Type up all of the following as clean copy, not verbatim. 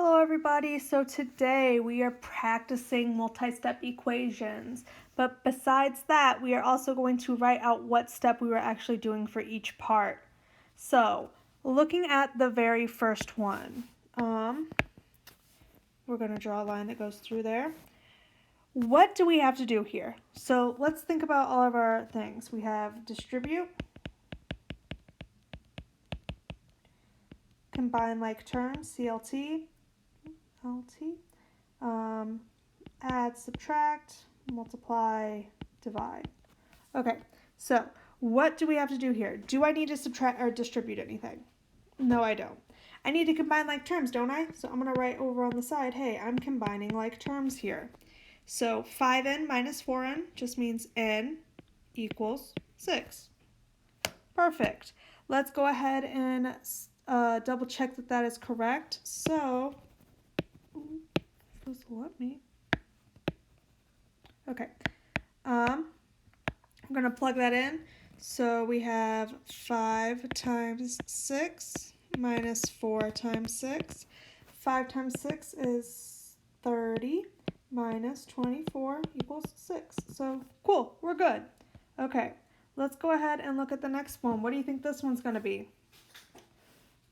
Hello everybody, so today we are practicing multi-step equations, but besides that we are also going to write out what step we were actually doing for each part. So looking at the very first one, we're going to draw a line that goes through there. What do we have to do here? So let's think about all of our things. We have distribute, combine like terms, CLT, LT, add, subtract, multiply, divide. Okay, so what do we have to do here? Do I need to subtract or distribute anything? No, I don't. I need to combine like terms, don't I? So I'm going to write over on the side, hey, I'm combining like terms here. So 5n minus 4n just means n equals 6. Perfect. Let's go ahead and double check that that is correct. So, supposed to let me. Okay. I'm going to plug that in. So we have 5 times 6 minus 4 times 6. 5 times 6 is 30 minus 24 equals 6. So cool, we're good. Okay, let's go ahead and look at the next one. What do you think this one's going to be?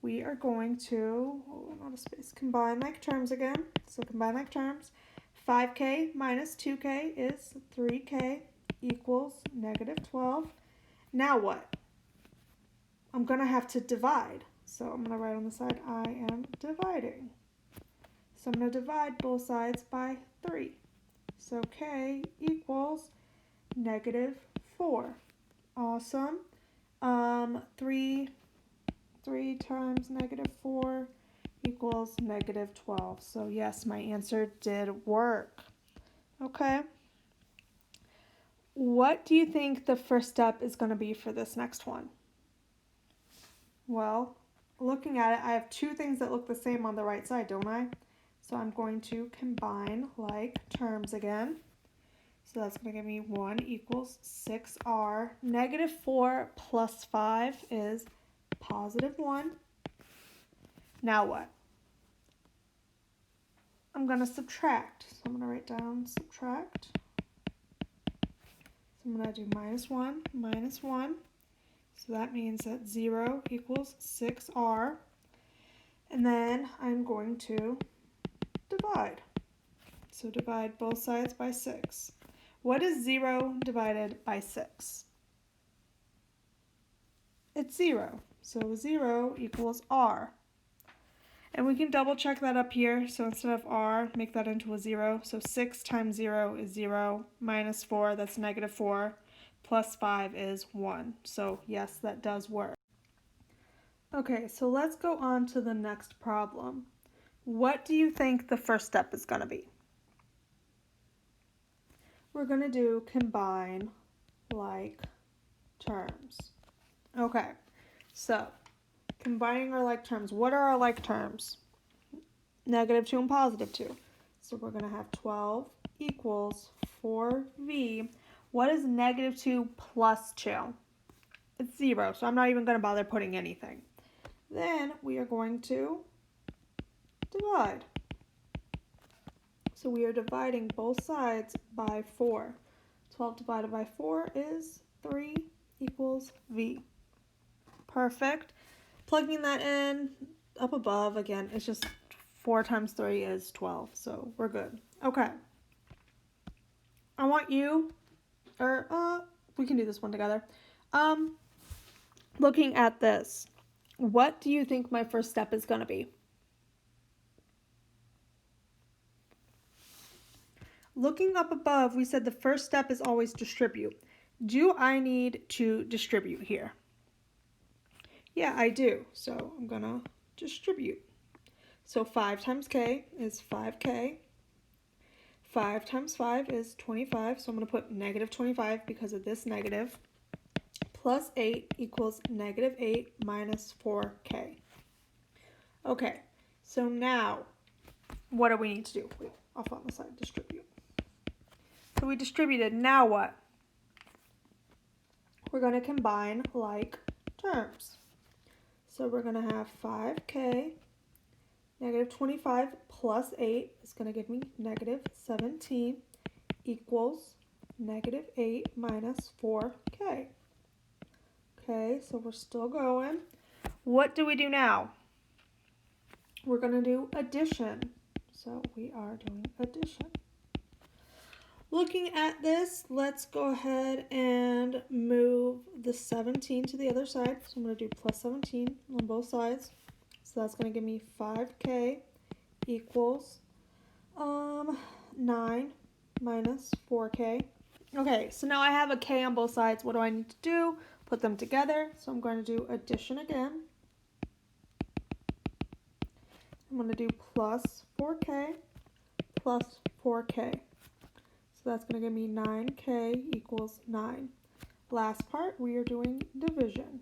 We are going to, not a space, combine like terms again. So combine like terms. 5k minus 2k is 3k equals negative 12. Now what? I'm going to have to divide. So I'm going to write on the side, I am dividing. So I'm going to divide both sides by 3. So k equals negative 4. Awesome. 3 times negative 4 equals negative 12. So yes, my answer did work. Okay. What do you think the first step is going to be for this next one? Well, looking at it, I have two things that look the same on the right side, don't I? So I'm going to combine like terms again. So that's going to give me 1 equals 6r. Negative 4 plus 5 is positive 1. Now what? I'm going to subtract. So I'm going to write down subtract. So I'm going to do minus 1, minus 1. So that means that 0 equals 6r. And then I'm going to divide. So divide both sides by 6. What is 0 divided by 6? It's 0. So 0 equals r. And we can double check that up here. So instead of r, make that into a 0. So 6 times 0 is 0. Minus 4, that's negative 4. Plus 5 is 1. So yes, that does work. Okay, so let's go on to the next problem. What do you think the first step is going to be? We're going to do combine like terms. Okay, so combining our like terms. What are our like terms? Negative 2 and positive 2. So we're going to have 12 equals 4v. What is negative 2 plus 2? It's 0, so I'm not even going to bother putting anything. Then we are going to divide. So we are dividing both sides by 4. 12 divided by 4 is 3 equals v. Perfect. Plugging that in up above, again, it's just 4 times 3 is 12, so we're good. Okay. I want you, we can do this one together. Looking at this, what do you think my first step is going to be? Looking up above, we said the first step is always distribute. Do I need to distribute here? Yeah, I do. So I'm going to distribute. So 5 times k is 5k. 5 times 5 is 25. So I'm going to put negative 25 because of this negative. Plus 8 equals negative 8 minus 4k. Okay, so now what do we need to do? Wait, off on the side, distribute. So we distributed, now what? We're going to combine like terms. So we're going to have 5k Negative 25 plus 8 is going to give me negative 17 equals negative 8 minus 4k. Okay, so we're still going. What do we do now? We're going to do addition. So we are doing addition. Looking at this, let's go ahead and move the 17 to the other side. So I'm going to do plus 17 on both sides. So that's going to give me 5k equals 9 minus 4k. Okay, so now I have a k on both sides. What do I need to do? Put them together. So I'm going to do addition again. I'm going to do plus 4k plus 4k. So that's going to give me 9k equals 9. Last part, we are doing division.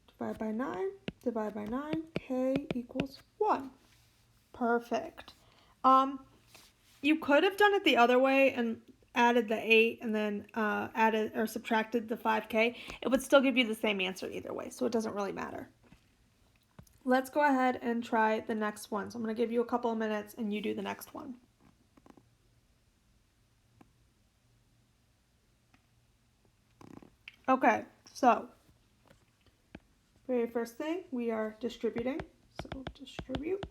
Divide by 9, divide by 9, k equals 1. Perfect. You could have done it the other way and added the 8 and then added or subtracted the 5k. It would still give you the same answer either way, so it doesn't really matter. Let's go ahead and try the next one. So I'm going to give you a couple of minutes and you do the next one. Okay, so very first thing, we are distributing. So distribute.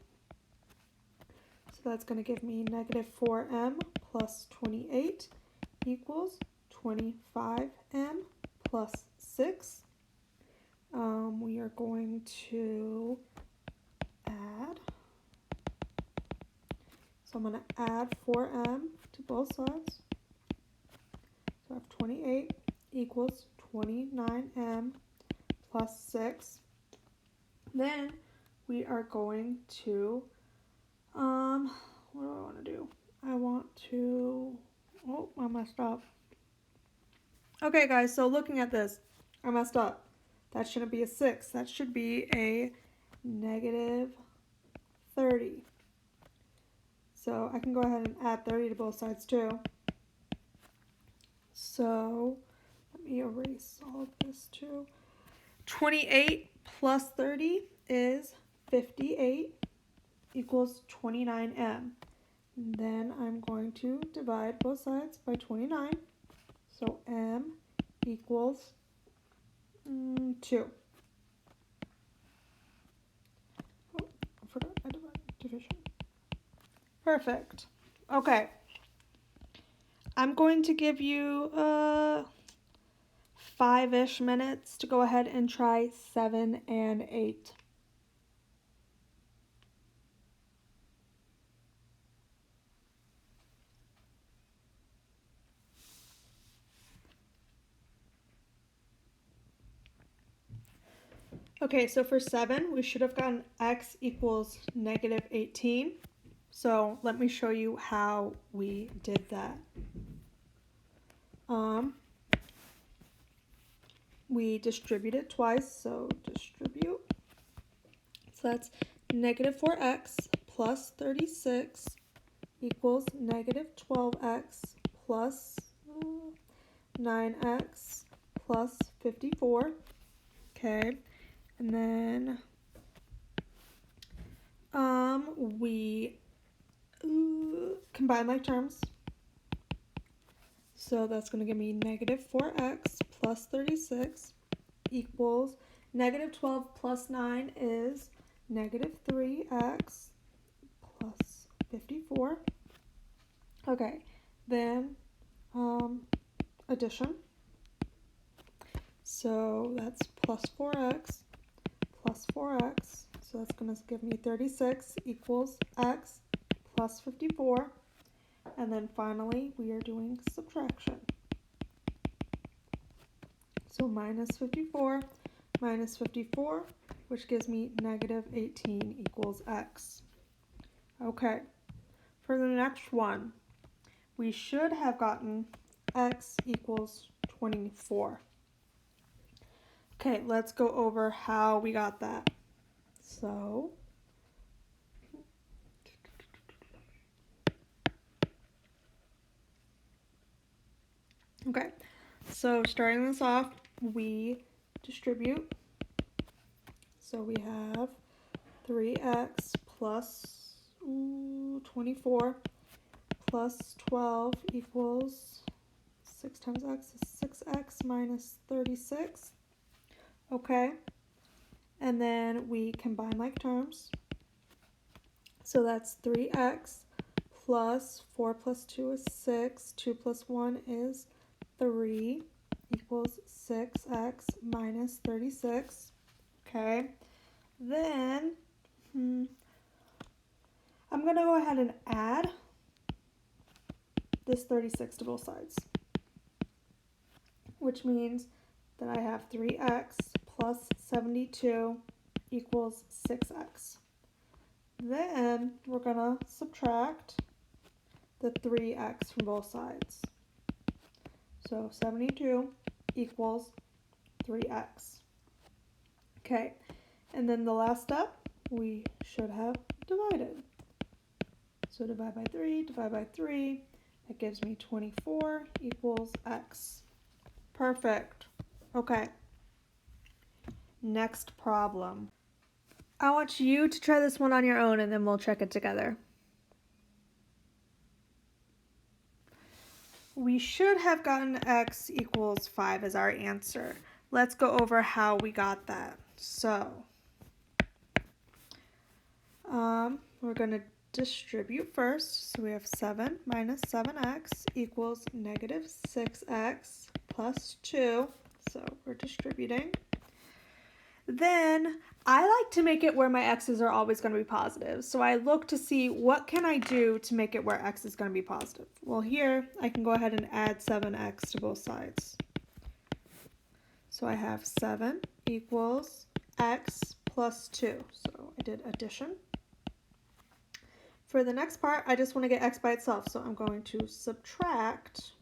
So that's going to give me negative 4m plus 28 equals 25m plus 6. We are going to add. So I'm going to add 4m to both sides. So I have 28 equals 29m plus 6. Then we are going to, what do I want to do? I want to, oh, I messed up. Okay, guys, so looking at this, I messed up. That shouldn't be a 6. That should be a negative 30. So I can go ahead and add 30 to both sides too. So let me erase all of this too. 28 plus 30 is 58 equals 29m. And then I'm going to divide both sides by 29. So m equals 2. Oh, I forgot I divided division. Perfect. Okay. I'm going to give you 5-ish minutes to go ahead and try 7 and 8. Okay, so for 7, we should have gotten x equals negative 18. So let me show you how we did that. We distribute it twice, so distribute. So that's negative 4x plus 36 equals negative 12x plus 9x plus 54. Okay, and then we combine like terms. So that's going to give me negative 4x plus 36 equals negative 12 plus 9 is negative 3x plus 54. Okay, then addition. So that's plus 4x plus 4x. So that's going to give me 36 equals x plus 54. And then finally, we are doing subtraction. So minus 54, which gives me negative 18 equals x. Okay, for the next one, we should have gotten x equals 24. Okay, let's go over how we got that. So, okay, so starting this off, we distribute. So we have 3 3x plus 24 plus 12 equals 6 times x is 6x minus 36. Okay, and then we combine like terms. So that's 3x plus 4 plus 2 is 6. 2 plus 1 is 3 equals 6x minus 36. Okay, then I'm going to go ahead and add this 36 to both sides, which means that I have 3x plus 72 equals 6x. Then we're going to subtract the 3x from both sides. So 72 equals 3x. Okay, and then the last step, we should have divided. So divide by 3, that gives me 24 equals x. Perfect. Okay, next problem. I want you to try this one on your own and then we'll check it together. We should have gotten x equals 5 as our answer. Let's go over how we got that. So, we're going to distribute first. So we have 7 minus 7x equals negative 6x plus 2. So we're distributing. Then I like to make it where my x's are always going to be positive. So I look to see what can I do to make it where x is going to be positive. Well, here I can go ahead and add 7x to both sides. So I have 7 equals x plus 2. So I did addition. For the next part, I just want to get x by itself. So I'm going to subtract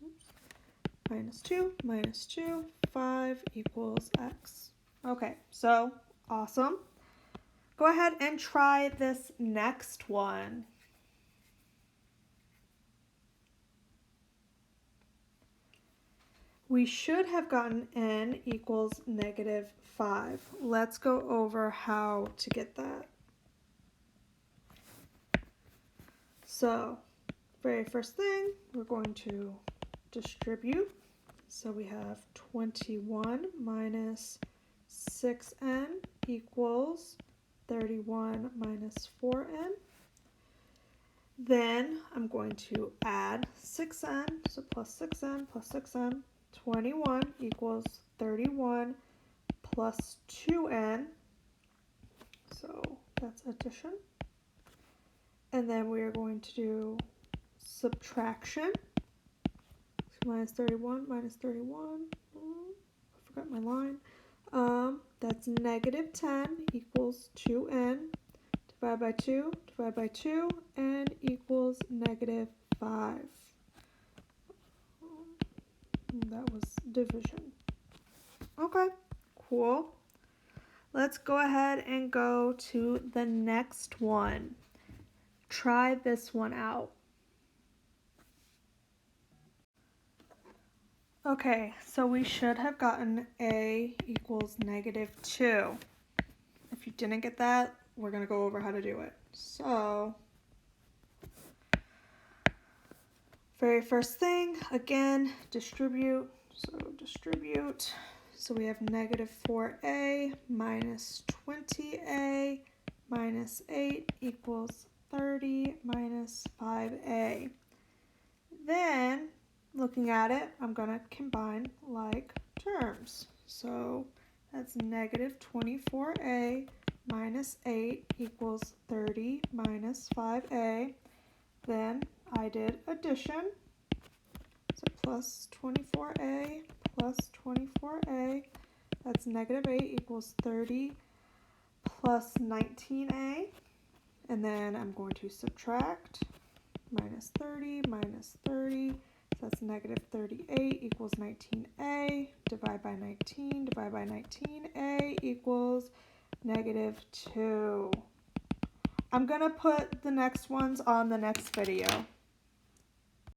minus 2, 5 equals x. Okay, so awesome. Go ahead and try this next one. We should have gotten n equals negative 5. Let's go over how to get that. So, very first thing, we're going to distribute. So we have 21 minus 6n equals 31 minus 4n. Then I'm going to add 6n, so plus 6n plus 6n. 21 equals 31 plus 2n. So that's addition. And then we are going to do subtraction. So minus 31 minus 31. I forgot my line. That's negative 10 equals 2n. Divide by 2, n equals negative 5. That was division. Okay, cool. Let's go ahead and go to the next one. Try this one out. Okay, so we should have gotten a equals negative 2. If you didn't get that, we're going to go over how to do it. So, very first thing, again, distribute. So distribute. So we have negative 4a minus 20a minus 8 equals 30 minus 5a. Then, looking at it, I'm going to combine like terms. So that's negative 24a minus 8 equals 30 minus 5a. Then I did addition. So plus 24a plus 24a. That's negative 8 equals 30 plus 19a. And then I'm going to subtract minus 30 minus 30. So that's negative 38 equals 19a. Divide by 19. Divide by 19a equals negative 2. I'm going to put the next ones on the next video.